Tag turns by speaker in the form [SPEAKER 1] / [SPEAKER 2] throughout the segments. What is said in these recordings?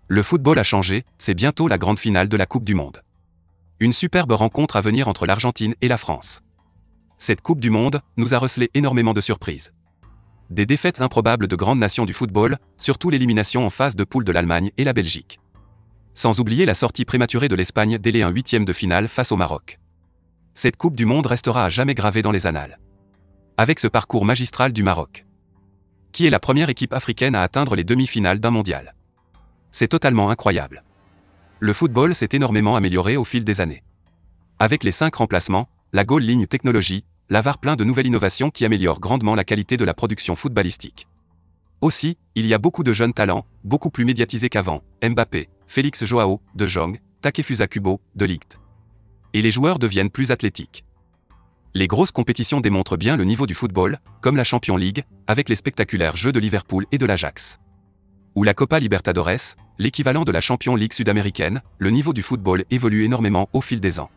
[SPEAKER 1] Le football a changé, c'est bientôt la grande finale de la Coupe du Monde. Une superbe rencontre à venir entre l'Argentine et la France. Cette Coupe du Monde nous a recelé énormément de surprises. Des défaites improbables de grandes nations du football, surtout l'élimination en phase de poule de l'Allemagne et la Belgique. Sans oublier la sortie prématurée de l'Espagne dès un huitième de finale face au Maroc. Cette Coupe du Monde restera à jamais gravée dans les annales. Avec ce parcours magistral du Maroc, qui est la première équipe africaine à atteindre les demi-finales d'un mondial. C'est totalement incroyable. Le football s'est énormément amélioré au fil des années. Avec les 5 remplacements, la goal line technologie, la VAR, plein de nouvelles innovations qui améliorent grandement la qualité de la production footballistique. Aussi, il y a beaucoup de jeunes talents, beaucoup plus médiatisés qu'avant, Mbappé, Félix Joao, De Jong, Takefusa Kubo, De Ligt. Et les joueurs deviennent plus athlétiques. Les grosses compétitions démontrent bien le niveau du football, comme la Champions League, avec les spectaculaires jeux de Liverpool et de l'Ajax. Ou la Copa Libertadores, l'équivalent de la Champions League sud-américaine, le niveau du football évolue énormément au fil des ans.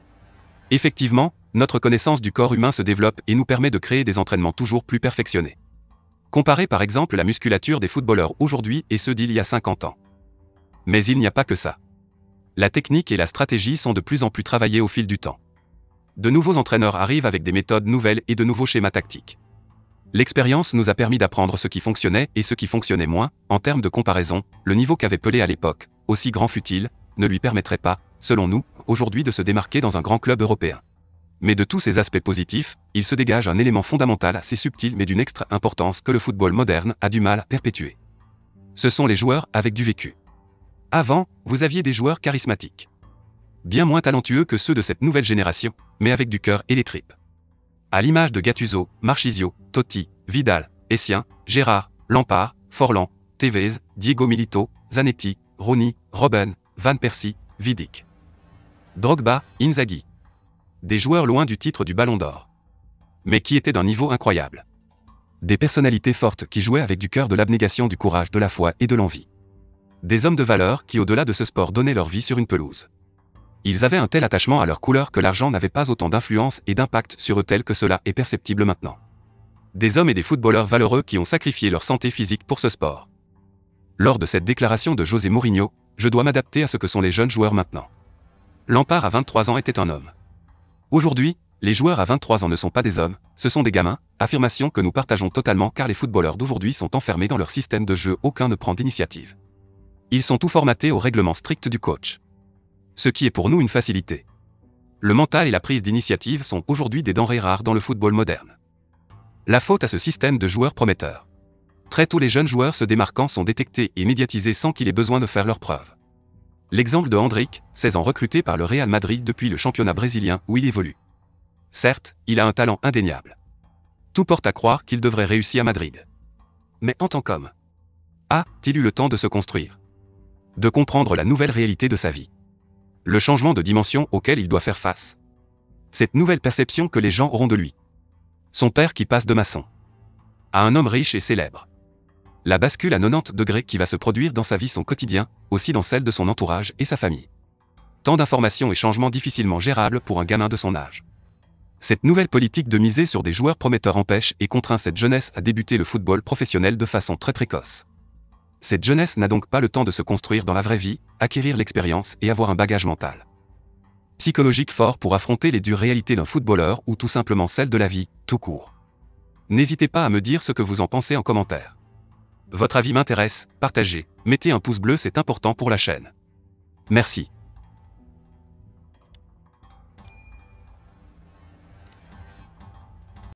[SPEAKER 1] Effectivement, notre connaissance du corps humain se développe et nous permet de créer des entraînements toujours plus perfectionnés. Comparez par exemple la musculature des footballeurs aujourd'hui et ceux d'il y a 50 ans. Mais il n'y a pas que ça. La technique et la stratégie sont de plus en plus travaillées au fil du temps. De nouveaux entraîneurs arrivent avec des méthodes nouvelles et de nouveaux schémas tactiques. L'expérience nous a permis d'apprendre ce qui fonctionnait et ce qui fonctionnait moins. En termes de comparaison, le niveau qu'avait Pelé à l'époque, aussi grand fut-il, ne lui permettrait pas, selon nous, aujourd'hui de se démarquer dans un grand club européen. Mais de tous ces aspects positifs, il se dégage un élément fondamental assez subtil mais d'une extra importance que le football moderne a du mal à perpétuer. Ce sont les joueurs avec du vécu. Avant, vous aviez des joueurs charismatiques. Bien moins talentueux que ceux de cette nouvelle génération, mais avec du cœur et les tripes. À l'image de Gattuso, Marchisio, Totti, Vidal, Essien, Gérard, Lampard, Forlan, Tevez, Diego Milito, Zanetti, Rooney, Robben, Van Persie, Vidic. Drogba, Inzaghi. Des joueurs loin du titre du Ballon d'Or. Mais qui étaient d'un niveau incroyable. Des personnalités fortes qui jouaient avec du cœur, de l'abnégation, du courage, de la foi et de l'envie. Des hommes de valeur qui, au-delà de ce sport, donnaient leur vie sur une pelouse. Ils avaient un tel attachement à leur couleur que l'argent n'avait pas autant d'influence et d'impact sur eux tel que cela est perceptible maintenant. Des hommes et des footballeurs valeureux qui ont sacrifié leur santé physique pour ce sport. Lors de cette déclaration de José Mourinho, je dois m'adapter à ce que sont les jeunes joueurs maintenant. Lampard à 23 ans était un homme. Aujourd'hui, les joueurs à 23 ans ne sont pas des hommes, ce sont des gamins, affirmation que nous partageons totalement car les footballeurs d'aujourd'hui sont enfermés dans leur système de jeu, aucun ne prend d'initiative. Ils sont tout formatés au règlement strict du coach. Ce qui est pour nous une facilité. Le mental et la prise d'initiative sont aujourd'hui des denrées rares dans le football moderne. La faute à ce système de joueurs prometteurs. Très tôt, les jeunes joueurs se démarquant sont détectés et médiatisés sans qu'il ait besoin de faire leurs preuves. L'exemple de Endrick, 16 ans, recruté par le Real Madrid depuis le championnat brésilien où il évolue. Certes, il a un talent indéniable. Tout porte à croire qu'il devrait réussir à Madrid. Mais en tant qu'homme, a-t-il eu le temps de se construire? De comprendre la nouvelle réalité de sa vie? Le changement de dimension auquel il doit faire face? Cette nouvelle perception que les gens auront de lui? Son père qui passe de maçon à un homme riche et célèbre. La bascule à 90 degrés qui va se produire dans sa vie, son quotidien, aussi dans celle de son entourage et sa famille. Tant d'informations et changements difficilement gérables pour un gamin de son âge. Cette nouvelle politique de miser sur des joueurs prometteurs empêche et contraint cette jeunesse à débuter le football professionnel de façon très précoce. Cette jeunesse n'a donc pas le temps de se construire dans la vraie vie, acquérir l'expérience et avoir un bagage mental psychologique fort pour affronter les dures réalités d'un footballeur ou tout simplement celle de la vie, tout court. N'hésitez pas à me dire ce que vous en pensez en commentaire. Votre avis m'intéresse, partagez, mettez un pouce bleu, c'est important pour la chaîne. Merci.